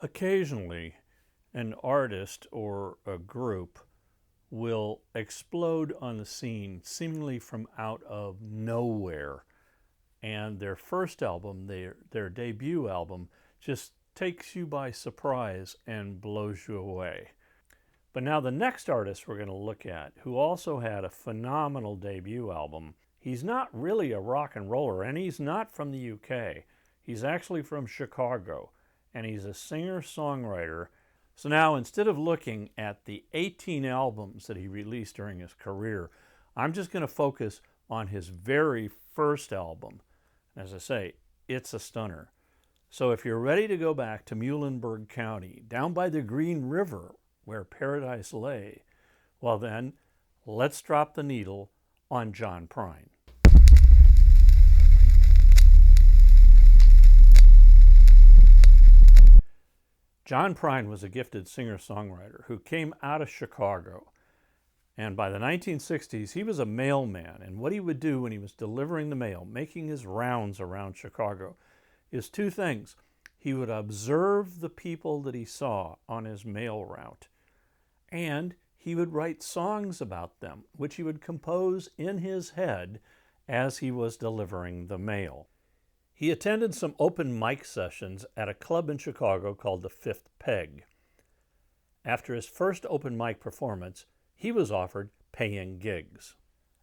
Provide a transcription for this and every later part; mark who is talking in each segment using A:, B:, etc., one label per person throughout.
A: Occasionally, an artist or a group will explode on the scene seemingly from out of nowhere. And their first album, their debut album, just takes you by surprise and blows you away. But now the next artist we're going to look at, who also had a phenomenal debut album, he's not really a rock and roller, and he's not from the UK. He's actually from Chicago, and he's a singer-songwriter. So now, instead of looking at the 18 albums that he released during his career, I'm just going to focus on his very first album. As I say, it's a stunner. So if you're ready to go back to Muhlenberg County, down by the Green River where paradise lay, well then, let's drop the needle on John Prine. John Prine was a gifted singer-songwriter who came out of Chicago. And by the 1960s, he was a mailman. And what he would do when he was delivering the mail, making his rounds around Chicago, is two things. He would observe the people that he saw on his mail route, and he would write songs about them, which he would compose in his head as he was delivering the mail. He attended some open mic sessions at a club in Chicago called the Fifth Peg. After his first open mic performance, he was offered paying gigs.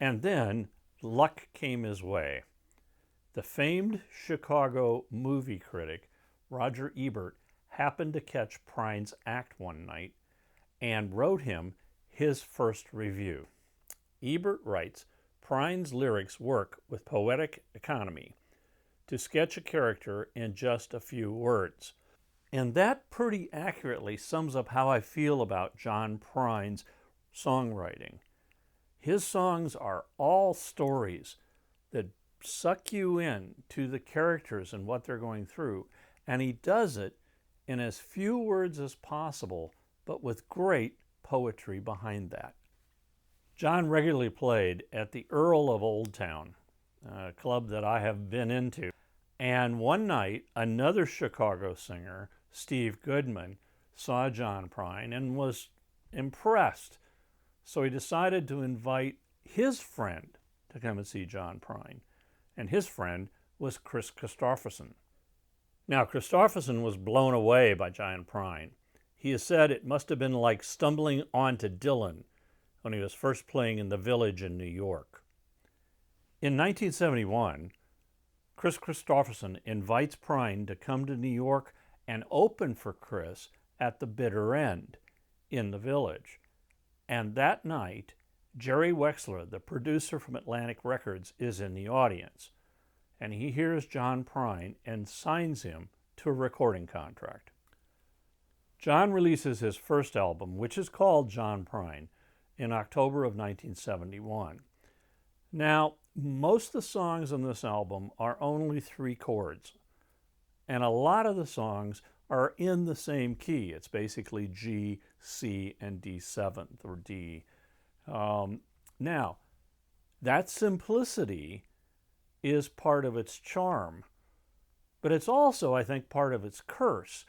A: And then luck came his way. The famed Chicago movie critic, Roger Ebert, happened to catch Prine's act one night and wrote him his first review. Ebert writes, Prine's lyrics work with poetic economy to sketch a character in just a few words. And that pretty accurately sums up how I feel about John Prine's songwriting. His songs are all stories that suck you in to the characters and what they're going through, and he does it in as few words as possible, but with great poetry behind that. John regularly played at the Earl of Old Town, a club that I have been into. And one night, another Chicago singer, Steve Goodman, saw John Prine and was impressed. So he decided to invite his friend to come and see John Prine. And his friend was Chris Christopherson. Now, Christopherson was blown away by John Prine. He has said it must have been like stumbling onto Dylan when he was first playing in the Village in New York. In 1971, Chris Christopherson invites Prine to come to New York and open for Chris at the Bitter End in the Village. And that night, Jerry Wexler, the producer from Atlantic Records, is in the audience. And he hears John Prine and signs him to a recording contract. John releases his first album, which is called John Prine, in October of 1971. Now, most of the songs on this album are only 3 chords, and a lot of the songs are in the same key. It's basically G, C, and D7 or D. Now, that simplicity is part of its charm, but it's also, I think, part of its curse,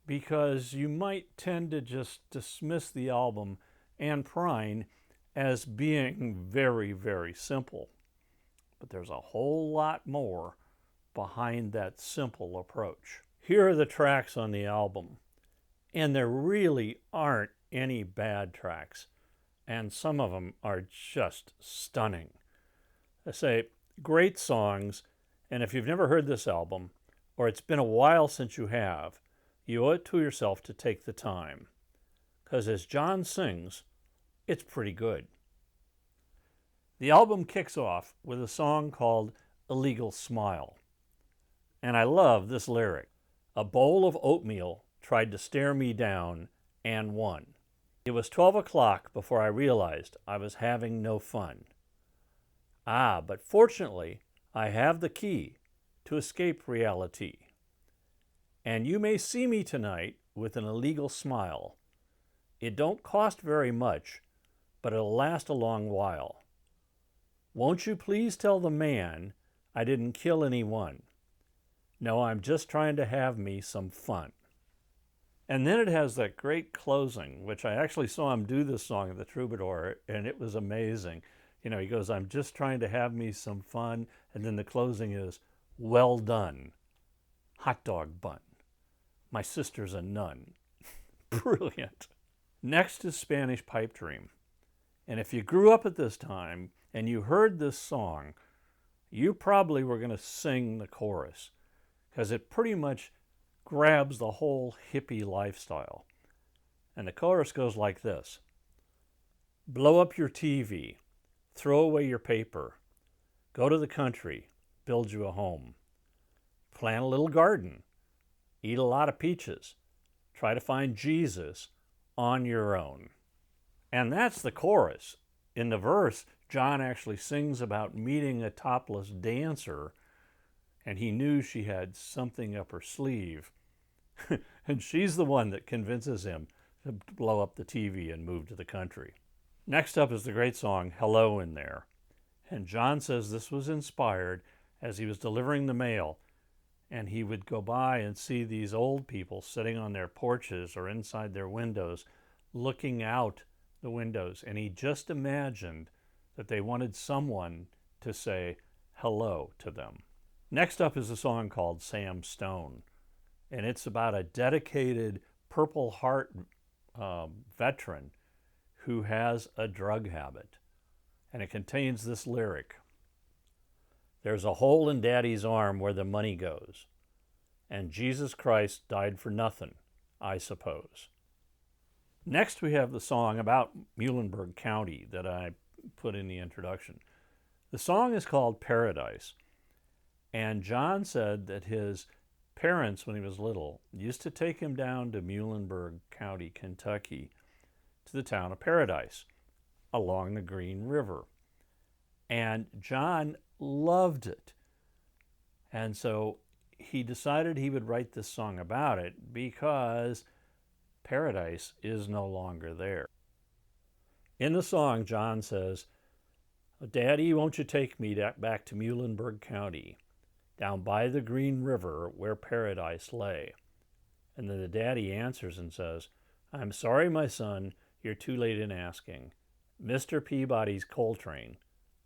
A: because you might tend to just dismiss the album and Prine as being very, very simple. But there's a whole lot more behind that simple approach. Here are the tracks on the album, and there really aren't any bad tracks, and some of them are just stunning. I say, great songs, and if you've never heard this album, or it's been a while since you have, you owe it to yourself to take the time, because as John sings, it's pretty good. The album kicks off with a song called Illegal Smile. And I love this lyric. A bowl of oatmeal tried to stare me down and won. It was 12 o'clock before I realized I was having no fun. Ah, but fortunately, I have the key to escape reality. And you may see me tonight with an illegal smile. It don't cost very much, but it'll last a long while. Won't you please tell the man I didn't kill anyone? No, I'm just trying to have me some fun. And then it has that great closing, which I actually saw him do this song at the Troubadour, and it was amazing. You know, he goes, I'm just trying to have me some fun. And then the closing is, well done, hot dog bun. My sister's a nun. Brilliant. Next is Spanish Pipe Dream. And if you grew up at this time and you heard this song, you probably were going to sing the chorus because it pretty much grabs the whole hippie lifestyle. And the chorus goes like this: blow up your TV, throw away your paper, go to the country, build you a home, plant a little garden, eat a lot of peaches, try to find Jesus on your own. And that's the chorus. In the verse, John actually sings about meeting a topless dancer, and he knew she had something up her sleeve. And she's the one that convinces him to blow up the TV and move to the country. Next up is the great song, Hello in There. And John says this was inspired as he was delivering the mail, and he would go by and see these old people sitting on their porches or inside their windows, looking out the windows. And he just imagined that they wanted someone to say hello to them. Next up is a song called Sam Stone. And it's about a dedicated Purple Heart veteran who has a drug habit. And it contains this lyric: there's a hole in Daddy's arm where the money goes, and Jesus Christ died for nothing, I suppose. Next we have the song about Muhlenberg County that I put in the introduction. The song is called Paradise. And John said that his parents, when he was little, used to take him down to Muhlenberg County, Kentucky, to the town of Paradise along the Green River. And John loved it. And so he decided he would write this song about it because paradise is no longer there. In the song, John says, Daddy, won't you take me back to Muhlenberg County, down by the Green River where paradise lay? And then the daddy answers and says, I'm sorry, my son, you're too late in asking. Mr. Peabody's coal train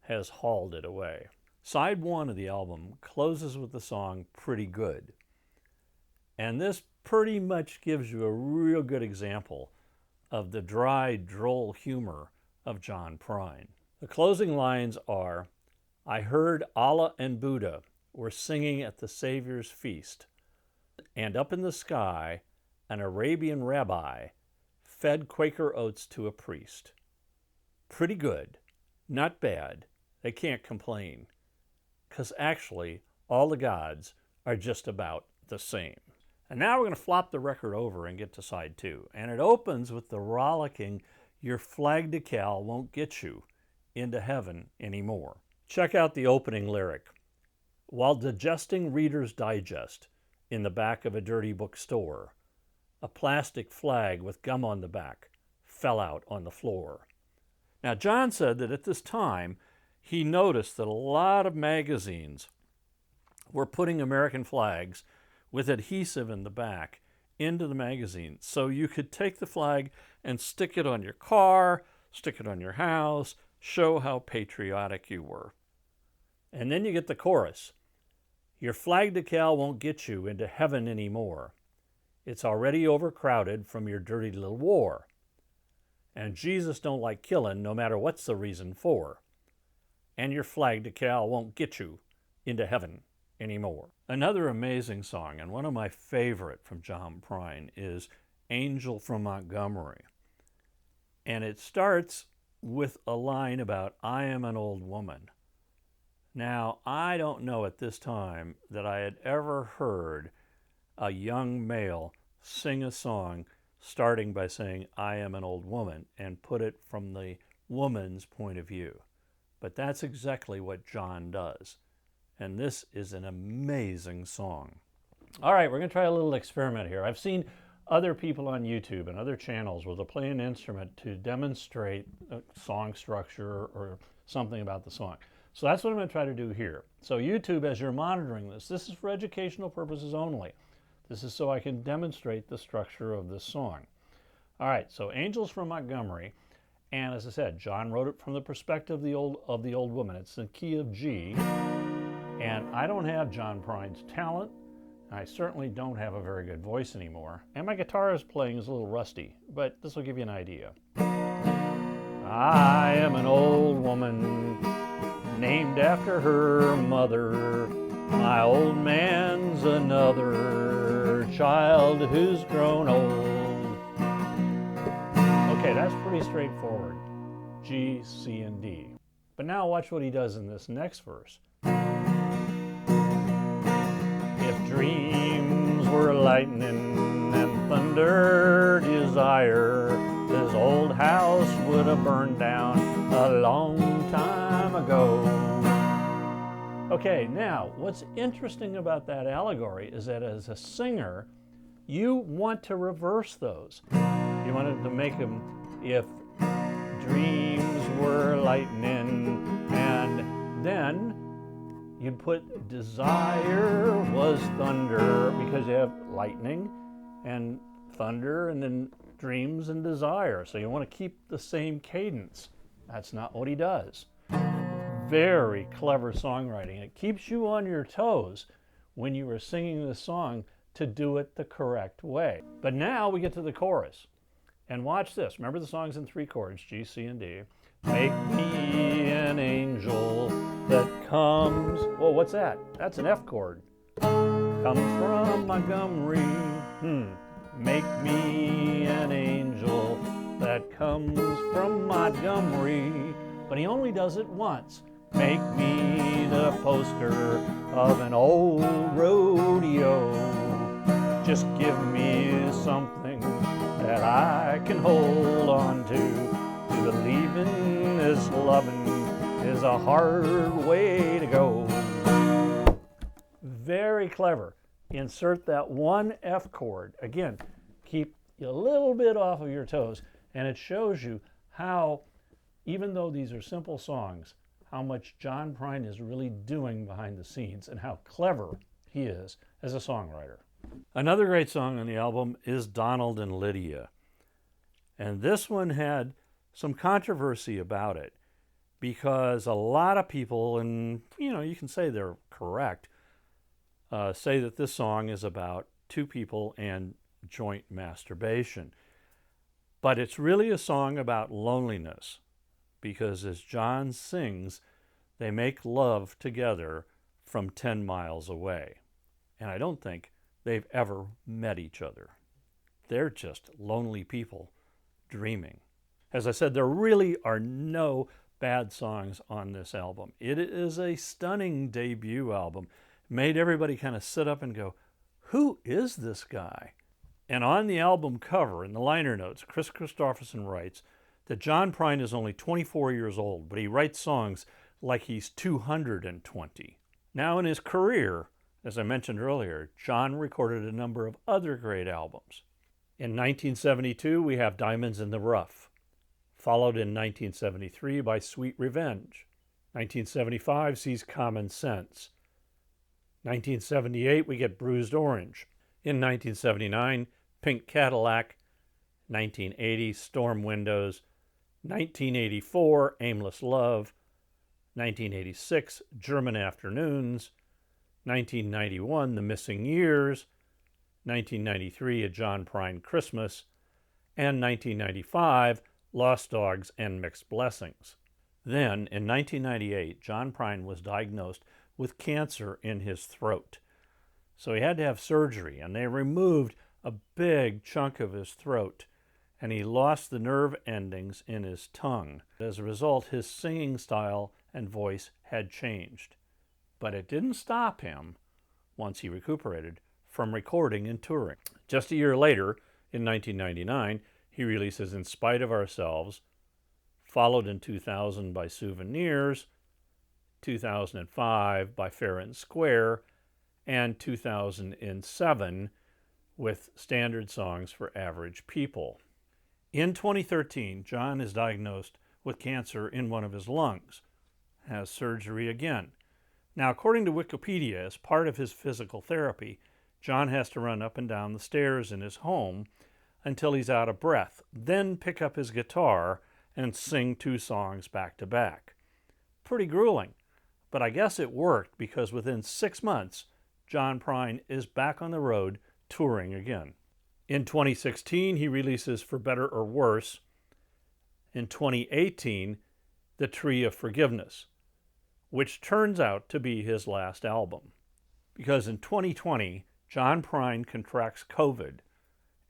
A: has hauled it away. Side one of the album closes with the song Pretty Good. And this pretty much gives you a real good example of the dry, droll humor of John Prine. The closing lines are, I heard Allah and Buddha were singing at the Savior's feast, and up in the sky, an Arabian rabbi fed Quaker oats to a priest. Pretty good, not bad, they can't complain, 'cause actually all the gods are just about the same. And now we're going to flop the record over and get to side two. And it opens with the rollicking, your flag decal won't get you into heaven anymore. Check out the opening lyric. While digesting Reader's Digest in the back of a dirty bookstore, a plastic flag with gum on the back fell out on the floor. Now, John said that at this time, he noticed that a lot of magazines were putting American flags with adhesive in the back into the magazine. So you could take the flag and stick it on your car, stick it on your house, show how patriotic you were. And then you get the chorus. Your flag decal won't get you into heaven anymore. It's already overcrowded from your dirty little war. And Jesus don't like killing no matter what's the reason for. And your flag decal won't get you into heaven anymore. Another amazing song, and one of my favorite from John Prine, is Angel from Montgomery. And it starts with a line about, I am an old woman. Now, I don't know at this time that I had ever heard a young male sing a song starting by saying, I am an old woman, and put it from the woman's point of view. But that's exactly what John does. And this is an amazing song. All right, we're going to try a little experiment here. I've seen other people on YouTube and other channels where they'll play an instrument to demonstrate a song structure or something about the song. So that's what I'm going to try to do here. So YouTube, as you're monitoring this, this is for educational purposes only. This is so I can demonstrate the structure of this song. All right, so Angels from Montgomery, and as I said, John wrote it from the perspective of the old woman. It's in key of G, and I don't have John Prine's talent. I certainly don't have a very good voice anymore, and my guitar playing is a little rusty, but this will give you an idea. I am an old woman named after her mother. My old man's another child who's grown old. Okay, that's pretty straightforward. G, C, and D. But now watch what he does in this next verse. If dreams were lightning and thunder desire, this old house would have burned down a long time ago. Okay, now what's interesting about that allegory is that as a singer, you want to reverse those. You wanted to make them, if dreams were lightning, and then you'd put desire was thunder, because you have lightning and thunder and then dreams and desire. So you want to keep the same cadence. That's not what he does. Very clever songwriting. It keeps you on your toes when you are singing the song to do it the correct way. But now we get to the chorus. And watch this. Remember the song's in 3 chords, G, C, and D. Make me an angel that comes... Whoa, what's that? That's an F chord. Comes from Montgomery. Make me an angel that comes from Montgomery. But he only does it once. Make me the poster of an old rodeo. Just give me something that I can hold on to. Believing is loving is a hard way to go. Very clever. Insert that one F chord. Again, keep you a little bit off of your toes, and it shows you how, even though these are simple songs, how much John Prine is really doing behind the scenes and how clever he is as a songwriter. Another great song on the album is Donald and Lydia. And this one had some controversy about it because a lot of people, and you can say they're correct, say that this song is about 2 people and joint masturbation. But it's really a song about loneliness, because as John sings, they make love together from 10 miles away. And I don't think they've ever met each other. They're just lonely people dreaming. As I said, there really are no bad songs on this album. It is a stunning debut album. Made everybody kind of sit up and go, who is this guy? And on the album cover, in the liner notes, Chris Christopherson writes that John Prine is only 24 years old, but he writes songs like he's 220. Now in his career, as I mentioned earlier, John recorded a number of other great albums. In 1972, we have Diamonds in the Rough, followed in 1973 by Sweet Revenge. 1975 sees Common Sense. 1978, we get Bruised Orange. In 1979, Pink Cadillac. 1980, Storm Windows. 1984, Aimless Love. 1986, German Afternoons. 1991, The Missing Years. 1993, A John Prine Christmas. And 1995, Lost Dogs and Mixed Blessings. Then, in 1998, John Prine was diagnosed with cancer in his throat. So he had to have surgery, and they removed a big chunk of his throat, and he lost the nerve endings in his tongue. As a result, his singing style and voice had changed. But it didn't stop him, once he recuperated, from recording and touring. Just a year later, in 1999, he releases In Spite of Ourselves, followed in 2000 by Souvenirs, 2005 by Fair and Square, and 2007 with Standard Songs for Average People. In 2013, John is diagnosed with cancer in one of his lungs, has surgery again. Now, according to Wikipedia, as part of his physical therapy, John has to run up and down the stairs in his home until he's out of breath, then pick up his guitar and sing 2 songs back to back. Pretty grueling, but I guess it worked because within 6 months, John Prine is back on the road touring again. In 2016, he releases For Better or Worse. In 2018, The Tree of Forgiveness, which turns out to be his last album. Because in 2020, John Prine contracts COVID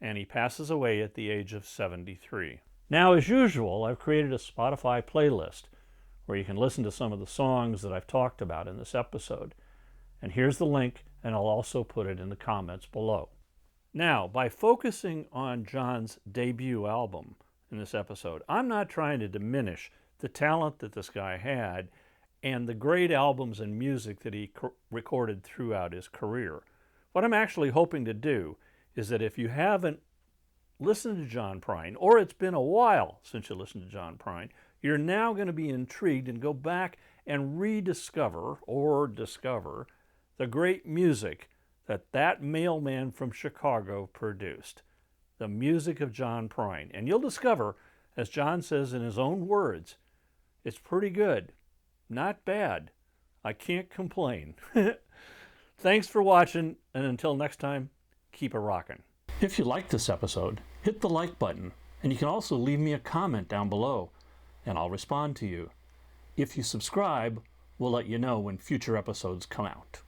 A: and he passes away at the age of 73. Now, as usual, I've created a Spotify playlist where you can listen to some of the songs that I've talked about in this episode. And here's the link, and I'll also put it in the comments below. Now, by focusing on John's debut album in this episode, I'm not trying to diminish the talent that this guy had and the great albums and music that he recorded throughout his career. What I'm actually hoping to do is that if you haven't listened to John Prine, or it's been a while since you listened to John Prine, you're now going to be intrigued and go back and rediscover or discover the great music that mailman from Chicago produced. The music of John Prine. And you'll discover, as John says in his own words, it's pretty good. Not bad. I can't complain. Thanks for watching, and until next time, keep it rockin'. If you liked this episode, hit the like button, and you can also leave me a comment down below, and I'll respond to you. If you subscribe, we'll let you know when future episodes come out.